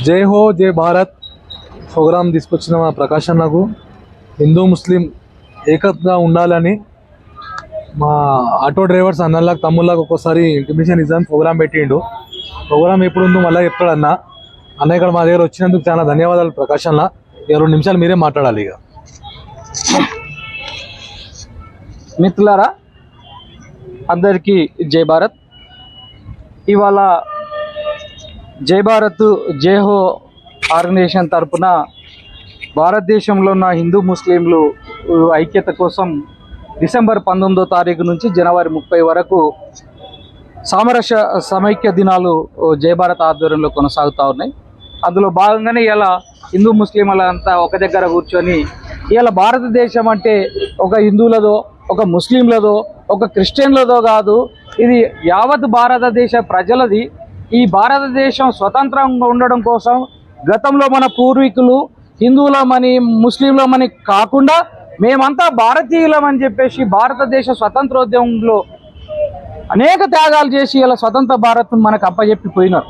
జై హో జై భారత్ ప్రోగ్రాం తీసుకొచ్చిన మా ప్రకాష్ అన్నకు హిందూ ముస్లిం ఏకత్గా ఉండాలని మా ఆటో డ్రైవర్స్ అన్నలకు తమ్ముళ్ళకు ఒక్కోసారి ఇంటిమేషన్ ఇద్దాం ప్రోగ్రాం పెట్టిండు. ప్రోగ్రాం ఎప్పుడు ఉందో మళ్ళీ చెప్తాడు అన్న. అన్న ఇక్కడ మా దగ్గర వచ్చినందుకు చాలా ధన్యవాదాలు ప్రకాష్ అన్న. 2 నిమిషాలు మీరే మాట్లాడాలి. ఇక మిత్రులారా అందరికీ జై భారత్. ఇవాళ జై భారత్ జై హో ఆర్గనైజేషన్ తరపున భారతదేశంలో ఉన్న హిందూ ముస్లింలు ఐక్యత కోసం డిసెంబర్ 19వ తారీఖు నుంచి జనవరి 30 వరకు సామరస్య సమైక్య దినాలు జై భారత్ ఆధ్వర్యంలో కొనసాగుతూ ఉన్నాయి. అందులో భాగంగానే ఇలా హిందూ ముస్లింలంతా ఒక దగ్గర కూర్చొని ఇలా భారతదేశం అంటే ఒక హిందువులదో ఒక ముస్లింలదో ఒక క్రిస్టియన్లదో కాదు, ఇది యావత్ భారతదేశ ప్రజలది. ఈ భారతదేశం స్వతంత్రంగా ఉండడం కోసం గతంలో మన పూర్వీకులు హిందువులమని ముస్లింలమని కాకుండా మేమంతా భారతీయులమని చెప్పేసి భారతదేశ స్వతంత్రోద్యమంలో అనేక త్యాగాలు చేసి ఇలా స్వతంత్ర భారత్ మనకు అప్పచెప్పిపోయినారు.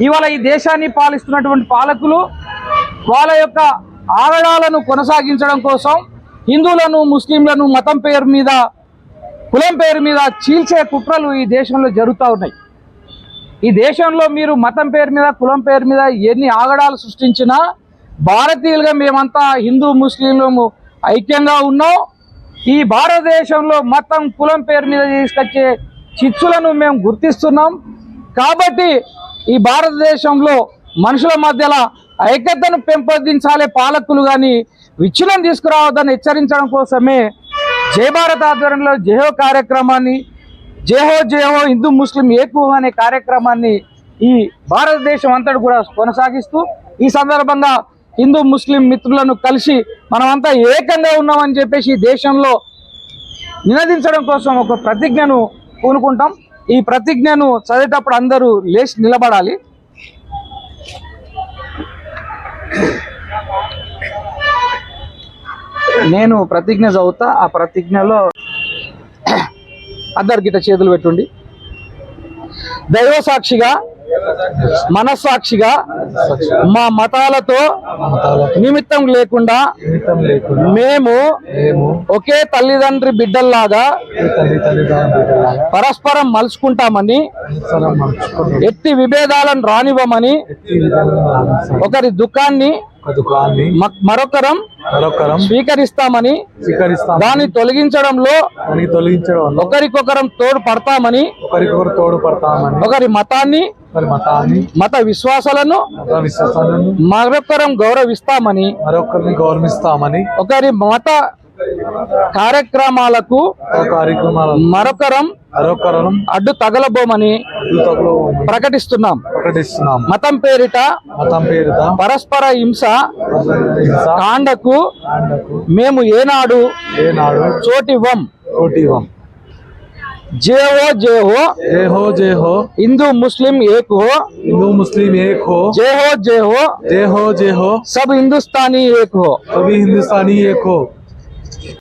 ఇవాళ ఈ దేశాన్ని పాలిస్తున్నటువంటి పాలకులు వాళ్ళ యొక్క ఆగడాలను కొనసాగించడం కోసం హిందువులను ముస్లింలను మతం పేరు మీద కులం పేరు మీద చీల్చే కుట్రలు ఈ దేశంలో జరుగుతూ ఉన్నాయి. ఈ దేశంలో మీరు మతం పేరు మీద కులం పేరు మీద ఎన్ని ఆగడాలు సృష్టించినా భారతీయులుగా మేమంతా హిందూ ముస్లింలు ఐక్యంగా ఉన్నాం. ఈ భారతదేశంలో మతం కులం పేరు మీద తీసుకొచ్చే చిచ్చులను మేము గుర్తిస్తున్నాం. కాబట్టి ఈ భారతదేశంలో మనుషుల మధ్యలో ఐక్యతను పెంపొందించాలే పాలకులు కానీ విచ్ఛిన్నం తీసుకురావద్దని హెచ్చరించడం కోసమే జై భారత్ ఆధ్వర్యంలో జయహో కార్యక్రమాన్ని జయహో హిందూ ముస్లిం ఏకు అనే కార్యక్రమాన్ని ఈ భారతదేశం అంతటి కూడా కొనసాగిస్తూ ఈ సందర్భంగా హిందూ ముస్లిం మిత్రులను కలిసి మనమంతా ఏకంగా ఉన్నామని చెప్పేసి దేశంలో నినదించడం కోసం ఒక ప్రతిజ్ఞను పూనుకుంటాం. ఈ ప్రతిజ్ఞను చదివేటప్పుడు అందరూ లేచి నిలబడాలి. నేను ప్రతిజ్ఞ చదువుతా. ఆ ప్రతిజ్ఞలో అందరు గిట్ట చేతులు పెట్టుండి. దైవ సాక్షిగా మనస్సాక్షిగా మా మతాలతో నిమిత్తం లేకుండా మేము ఒకే తల్లిదండ్రి బిడ్డల్లాగా పరస్పరం మలుచుకుంటామని ఎట్టి విభేదాలను రానివ్వమని ఒకరి దుఃఖాన్ని మరొకరం స్వీకరిస్తామని దాన్ని తొలగించడంలో ఒకరికొకరం తోడ్పడతామని ఒకరి మతాన్ని మత విశ్వాసాలను మరొకరం గౌరవిస్తామని ఒకరి మత కార్యక్రమాలకు మరొకరం అడ్డు తగలబోమని ప్రకటిస్తున్నాం. మతం పేరిట పరస్పర హింస కాండకు మేము ఏనాడు చోటివ్వం. जय हो हिंदू मुस्लिम एक हो जय हो सब हिंदुस्तानी एक हो